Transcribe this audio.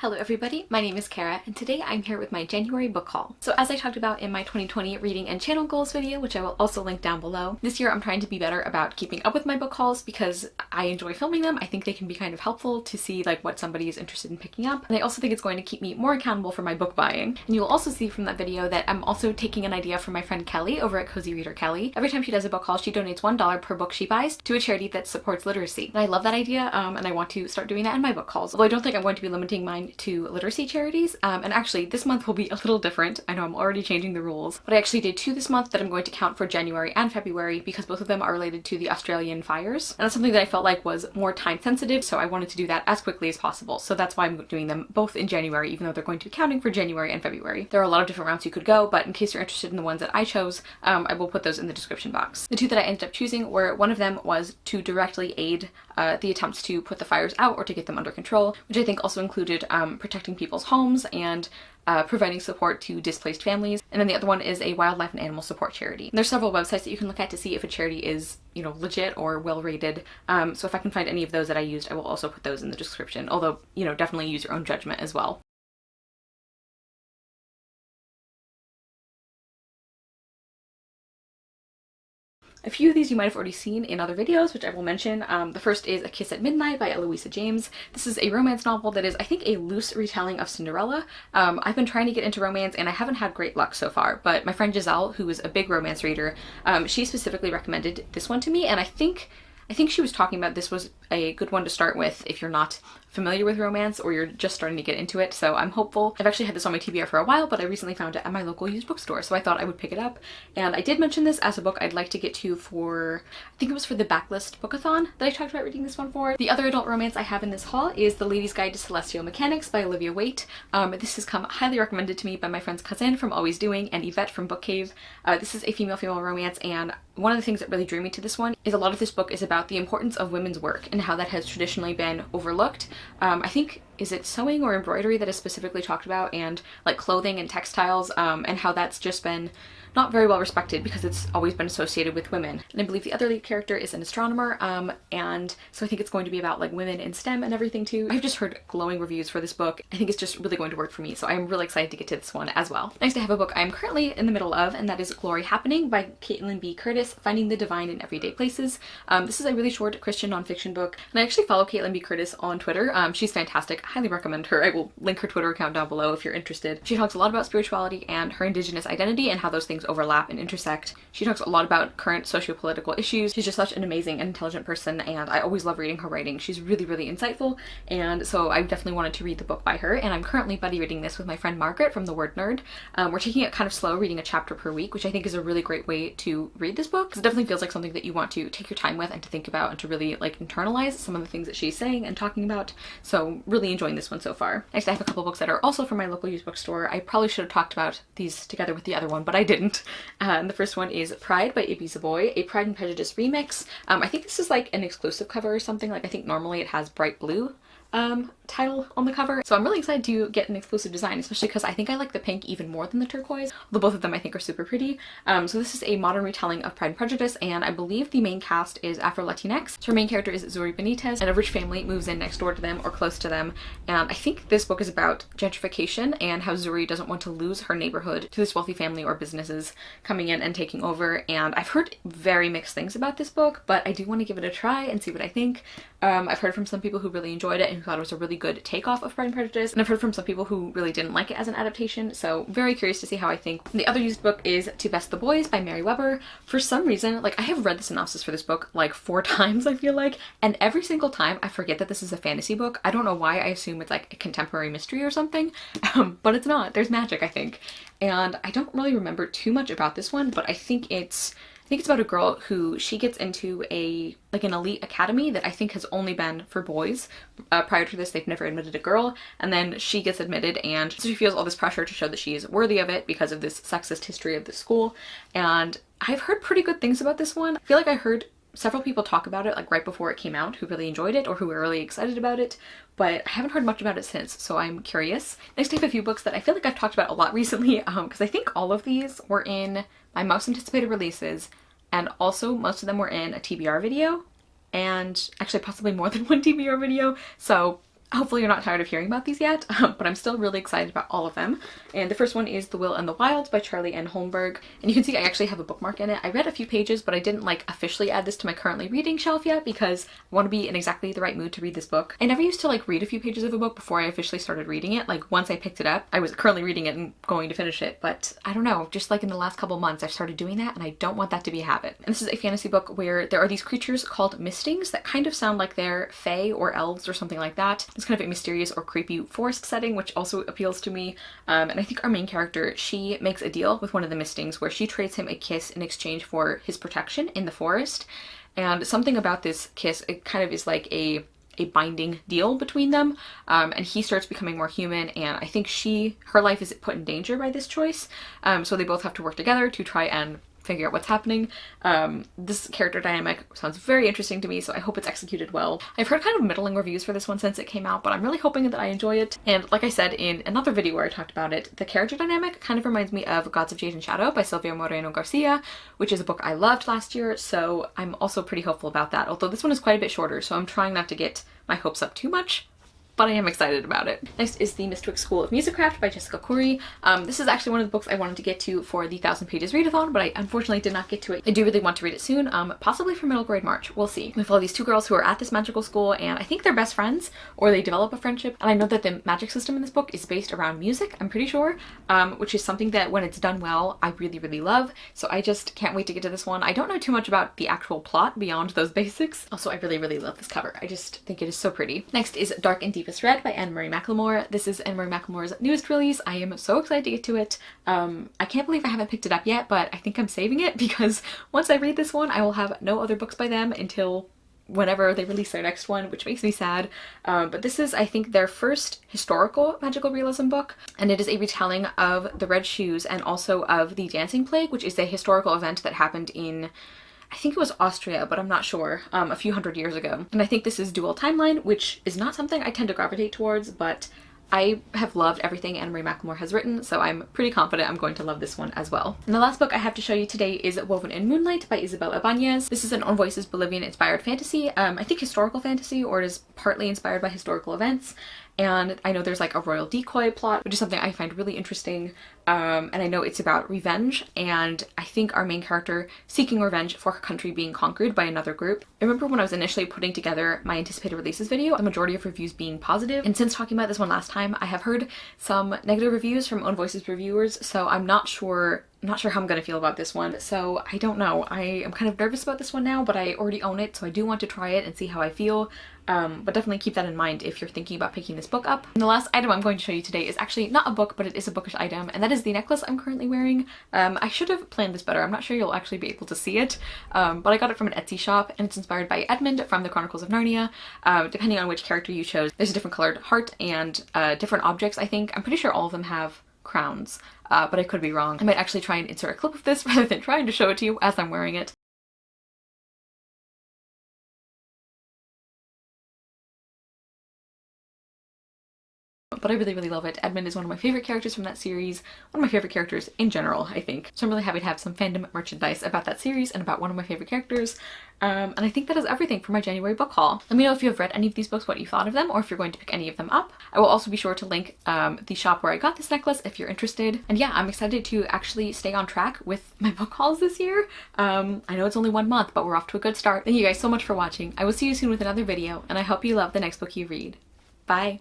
Hello everybody, my name is Kara and today I'm here with my January book haul. So as I talked about in my 2020 reading and channel goals video, which I will also link down below, this year I'm trying to be better about keeping up with my book hauls because I enjoy filming them. I think they can be kind of helpful to see like what somebody is interested in picking up, and I also think it's going to keep me more accountable for my book buying. And you will also see from that video that I'm also taking an idea from my friend Kelly over at Cozy Reader Kelly. Every time she does a book haul, she donates $1 per book she buys to a charity that supports literacy. And I love that idea and I want to start doing that in my book hauls. Although I don't think I'm going to be limiting mine to literacy charities, and actually this month will be a little different. I know I'm already changing the rules, but I actually did two this month that I'm going to count for January and February because both of them are related to the Australian fires, and that's something that I felt like was more time sensitive, so I wanted to do that as quickly as possible. So that's why I'm doing them both in January, even though they're going to be counting for January and February. There are a lot of different routes you could go, but in case you're interested in the ones that I chose, I will put those in the description box. The two that I ended up choosing were, one of them was to directly aid the attempts to put the fires out or to get them under control, which I think also included protecting people's homes and providing support to displaced families. And then the other one is a wildlife and animal support charity. And there's several websites that you can look at to see if a charity is, you know, legit or well rated. So if I can find any of those that I used, I will also put those in the description, although, you know, definitely use your own judgment as well. A few of these you might have already seen in other videos, which I will mention. The first is A Kiss at Midnight by Eloisa James. This is a romance novel that is, I think, a loose retelling of Cinderella. I've been trying to get into romance and I haven't had great luck so far, but my friend Giselle, who is a big romance reader, she specifically recommended this one to me, and I think she was talking about this was a good one to start with if you're not familiar with romance or you're just starting to get into it, so I'm hopeful. I've actually had this on my TBR for a while, but I recently found it at my local used bookstore, so I thought I would pick it up. And I did mention this as a book I'd like to get to for, I think it was for the Backlist Bookathon that I talked about reading this one for. The other adult romance I have in this haul is The Lady's Guide to Celestial Mechanics by Olivia Waite. This has come highly recommended to me by my friends Cousin from Always Doing and Yvette from Book Cave. This is a female-female romance, and one of the things that really drew me to this one is a lot of this book is about the importance of women's work and how that has traditionally been overlooked. I think, is it sewing or embroidery that is specifically talked about, and like clothing and textiles, and how that's just been not very well respected because it's always been associated with women. And I believe the other lead character is an astronomer, and so I think it's going to be about like women in STEM and everything too. I've just heard glowing reviews for this book. I think it's just really going to work for me, so I'm really excited to get to this one as well. Next I have a book I'm currently in the middle of, and that is Glory Happening by Caitlin B. Curtis, Finding the Divine in Everyday Places. This is a really short Christian nonfiction book, and I actually follow Caitlin B. Curtis on Twitter. She's fantastic. I highly recommend her. I will link her Twitter account down below if you're interested. She talks a lot about spirituality and her indigenous identity and how those things overlap and intersect. She talks a lot about current socio-political issues. She's just such an amazing and intelligent person, and I always love reading her writing. She's really, really insightful, and so I definitely wanted to read the book by her, and I'm currently buddy reading this with my friend Margaret from The Word Nerd. We're taking it kind of slow, reading a chapter per week, which I think is a really great way to read this book, because it definitely feels like something that you want to take your time with and to think about and to really like internalize some of the things that she's saying and talking about. So really enjoying this one so far. Next I have a couple books that are also from my local used bookstore. I probably should have talked about these together with the other one, but I didn't. And the first one is Pride by Ibby Savoy, a Pride and Prejudice remix. I think this is like an exclusive cover or something. Like I think normally it has bright blue title on the cover, so I'm really excited to get an exclusive design, especially because I think I like the pink even more than the turquoise, although both of them I think are super pretty. So this is a modern retelling of Pride and Prejudice, and I believe the main cast is Afro-Latinx. So her main character is Zuri Benitez, and a rich family moves in next door to them or close to them, and I think this book is about gentrification and how Zuri doesn't want to lose her neighborhood to this wealthy family or businesses coming in and taking over. And I've heard very mixed things about this book, but I do want to give it a try and see what I think. I've heard from some people who really enjoyed it and who thought it was a really good takeoff of Pride and Prejudice, and I've heard from some people who really didn't like it as an adaptation, so very curious to see how I think. The other used book is To Best the Boys by Mary Weber. For some reason, like I have read the synopsis for this book like 4 times I feel like, and every single time I forget that this is a fantasy book. I don't know why. I assume it's like a contemporary mystery or something, but it's not. There's magic, I think. And I don't really remember too much about this one, but I think it's about a girl who she gets into an elite academy that I think has only been for boys. Prior to this, they've never admitted a girl, and then she gets admitted, and so she feels all this pressure to show that she is worthy of it because of this sexist history of the school. And I've heard pretty good things about this one. I feel like I heard several people talk about it like right before it came out who really enjoyed it or who were really excited about it, but I haven't heard much about it since, so I'm curious. Next I have a few books that I feel like I've talked about a lot recently, because I think all of these were in my most anticipated releases, and also most of them were in a TBR video, and actually possibly more than one TBR video, so Hopefully you're not tired of hearing about these yet, but I'm still really excited about all of them. And the first one is The Will and the Wilds by Charlie N. Holmberg. And you can see I actually have a bookmark in it. I read a few pages, but I didn't like officially add this to my currently reading shelf yet because I want to be in exactly the right mood to read this book. I never used to like read a few pages of a book before I officially started reading it. Like once I picked it up, I was currently reading it and going to finish it, but I don't know, just like in the last couple months I've started doing that and I don't want that to be a habit. And this is a fantasy book where there are these creatures called mistings that kind of sound like they're fae or elves or something like that. It's kind of a mysterious or creepy forest setting, which also appeals to me. And I think our main character, she makes a deal with one of the mistings where she trades him a kiss in exchange for his protection in the forest. And something about this kiss, it kind of is like a binding deal between them, and he starts becoming more human, and I think her life is put in danger by this choice, so they both have to work together to try and figure out what's happening. This character dynamic sounds very interesting to me, so I hope it's executed well. I've heard kind of middling reviews for this one since it came out, but I'm really hoping that I enjoy it. And like I said in another video where I talked about it, the character dynamic kind of reminds me of Gods of Jade and Shadow by Silvia Moreno Garcia, which is a book I loved last year, so I'm also pretty hopeful about that, although this one is quite a bit shorter, so I'm trying not to get my hopes up too much, but I am excited about it. Next is The Mistwick School of Musicraft by Jessica Khoury. This is actually one of the books I wanted to get to for the 1,000 Pages readathon, but I unfortunately did not get to it. I do really want to read it soon, possibly for middle grade March. We'll see. We follow these two girls who are at this magical school, and I think they're best friends, or they develop a friendship. And I know that the magic system in this book is based around music, I'm pretty sure, which is something that when it's done well, I really, really love. So I just can't wait to get to this one. I don't know too much about the actual plot beyond those basics. Also, I really, really love this cover. I just think it is so pretty. Next is Dark and Deepest Red by Anne Marie McLemore. This is Anne Marie McLemore's newest release. I am so excited to get to it. I can't believe I haven't picked it up yet, but I think I'm saving it because once I read this one, I will have no other books by them until whenever they release their next one, which makes me sad. But this is, I think, their first historical magical realism book, and it is a retelling of the Red Shoes and also of the Dancing Plague, which is a historical event that happened in, I think it was Austria, but I'm not sure, a few hundred years ago. And I think this is dual timeline, which is not something I tend to gravitate towards, but I have loved everything Anne Marie McLemore has written, so I'm pretty confident I'm going to love this one as well. And the last book I have to show you today is Woven in Moonlight by Isabel Ibanez. This is an Own Voices Bolivian-inspired fantasy. I think historical fantasy, or it is partly inspired by historical events. And I know there's like a royal decoy plot, which is something I find really interesting. And I know it's about revenge, and I think our main character seeking revenge for her country being conquered by another group. I remember when I was initially putting together my anticipated releases video, the majority of reviews being positive, and since talking about this one last time, I have heard some negative reviews from Own Voices reviewers, so I'm not sure how I'm gonna feel about this one. So I don't know. I am kind of nervous about this one now, but I already own it, so I do want to try it and see how I feel. But definitely keep that in mind if you're thinking about picking this book up. And the last item I'm going to show you today is actually not a book, but it is a bookish item, and that is the necklace I'm currently wearing. I should have planned this better. I'm not sure you'll actually be able to see it, but I got it from an Etsy shop, and it's inspired by Edmund from the Chronicles of Narnia. Depending on which character you chose, there's a different colored heart and different objects, I think. I'm pretty sure all of them have crowns, but I could be wrong. I might actually try and insert a clip of this rather than trying to show it to you as I'm wearing it. But I really, really love it. Edmund is one of my favorite characters from that series, one of my favorite characters in general, I think. So I'm really happy to have some fandom merchandise about that series and about one of my favorite characters. And I think that is everything for my January book haul. Let me know if you have read any of these books, what you thought of them, or if you're going to pick any of them up. I will also be sure to link the shop where I got this necklace if you're interested. And yeah, I'm excited to actually stay on track with my book hauls this year. I know it's only 1 month, but we're off to a good start. Thank you guys so much for watching. I will see you soon with another video, and I hope you love the next book you read. Bye!